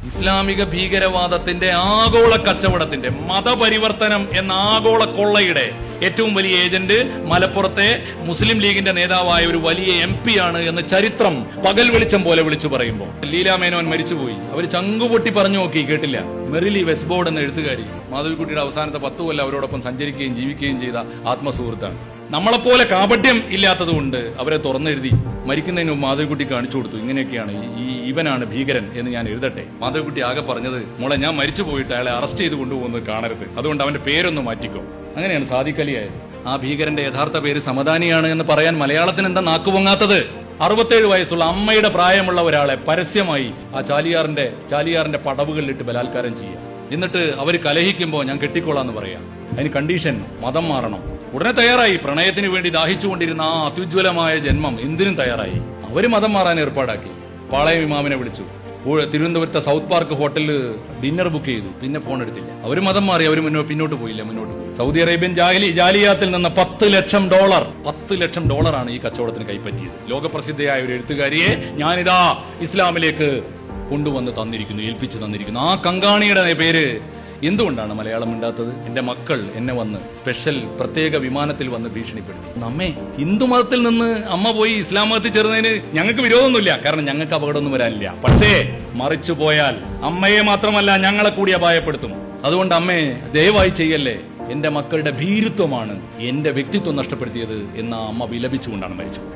ഇസ്ലാമിക ഭീകരവാദത്തിന്റെ ആഗോള കച്ചവടത്തിന്റെ മതപരിവർത്തനം എന്ന ആഗോള കൊള്ളയുടെ ഏറ്റവും വലിയ ഏജന്റ് മലപ്പുറത്തെ മുസ്ലിം ലീഗിന്റെ നേതാവായ ഒരു വലിയ MP ആണ് എന്ന് ചരിത്രം പകൽ വെളിച്ചം പോലെ വിളിച്ചു പറയുമ്പോൾ ലീലാ മേനോൻ മരിച്ചുപോയി. അവർ ചങ്കുപൊട്ടി പറഞ്ഞു നോക്കി, കേട്ടില്ല. മെറിലി വെസ്ബോർഡ് എന്ന എഴുത്തുകാരി മാധവിക്കുട്ടിയുടെ അവസാനത്തെ 10 കൊല്ലം അവരോടൊപ്പം സഞ്ചരിക്കുകയും ജീവിക്കുകയും ചെയ്ത ആത്മസുഹൃത്താണ്. നമ്മളെപ്പോലെ കാപട്യം ഇല്ലാത്തത് കൊണ്ട് അവരെ തുറന്നെഴുതി മരിക്കുന്നതിന് മുമ്പ് മാധവിക്കുട്ടി കാണിച്ചു കൊടുത്തു. ഇങ്ങനെയൊക്കെയാണ് ഇവനാണ് ഭീകരൻ എന്ന് ഞാൻ എഴുതട്ടെ. മാധവിക്കുട്ടി ആകെ പറഞ്ഞത്, മോളെ ഞാൻ മരിച്ചു പോയിട്ട് അയാളെ അറസ്റ്റ് ചെയ്ത് കൊണ്ടുപോകുന്നത് കാണരുത്, അതുകൊണ്ട് അവന്റെ പേരൊന്ന് മാറ്റിക്കോ. അങ്ങനെയാണ് സാദിഖ് അലി ആയത്. ആ ഭീകരന്റെ യഥാർത്ഥ പേര് സമദാനിയാണ് എന്ന് പറയാൻ മലയാളത്തിന് എന്താ നാക്കുപൊങ്ങാത്തത്? 67 വയസ്സുള്ള അമ്മയുടെ പ്രായമുള്ള ഒരാളെ പരസ്യമായി ആ ചാലിയാറിന്റെ പടവുകളിലിട്ട് ബലാത്കാരം ചെയ്യുക. എന്നിട്ട് അവർ കലഹിക്കുമ്പോൾ ഞാൻ കെട്ടിക്കോളാന്ന് പറയാം. അതിന് കണ്ടീഷൻ മതം മാറണം. ഉടനെ തയ്യാറായി. പ്രണയത്തിന് വേണ്ടി ദാഹിച്ചുകൊണ്ടിരുന്ന ആ അത്യുജ്വലമായ ജന്മം എന്തിനും തയ്യാറായി. അവര് മതം മാറാൻ ഏർപ്പാടാക്കി. പാളയം ഇമാമിനെ വിളിച്ചു. തിരുവനന്തപുരത്തെ സൗത്ത് പാർക്ക് ഹോട്ടലിൽ ഡിന്നർ ബുക്ക് ചെയ്തു. പിന്നെ ഫോൺ എടുത്തില്ല. അവര് മതം മാറി. അവര് മുന്നോട്ട് പോയി. സൗദി അറേബ്യൻ ജാലിയാത്തിൽ നിന്ന് $10 ലക്ഷം ആണ് ഈ കച്ചവടത്തിന് കൈപ്പറ്റിയത്. ലോകപ്രസിദ്ധയായ ഒരു എഴുത്തുകാരിയെ ഞാനിതാ ഇസ്ലാമിലേക്ക് കൊണ്ടുവന്ന് തന്നിരിക്കുന്നു, ഏൽപ്പിച്ചു തന്നിരിക്കുന്നു. ആ കങ്കാണിയുടെ പേര് എന്തുകൊണ്ടാണ് മലയാളം മിണ്ടാത്തത്? എന്റെ മക്കൾ എന്നെ വന്ന് പ്രത്യേക വിമാനത്തിൽ വന്ന് ഭീഷണിപ്പെടുത്തി. നമ്മെ ഹിന്ദു മതത്തിൽ നിന്ന് അമ്മ പോയി ഇസ്ലാം മതത്തിൽ ചേർന്നതിന് ഞങ്ങൾക്ക് വിരോധമൊന്നുമില്ല, കാരണം ഞങ്ങൾക്ക് അപകടമൊന്നും വരാനില്ല. പക്ഷേ മറിച്ചു പോയാൽ അമ്മയെ മാത്രമല്ല ഞങ്ങളെ കൂടി അപായപ്പെടുത്തും. അതുകൊണ്ട് അമ്മേ ദയവായി ചെയ്യല്ലേ, എന്റെ മക്കളുടെ ഭീരുത്വമാണ് എന്റെ വ്യക്തിത്വം നഷ്ടപ്പെടുത്തിയത് എന്ന അമ്മ വിലപിച്ചുകൊണ്ടാണ് മരിച്ചത്.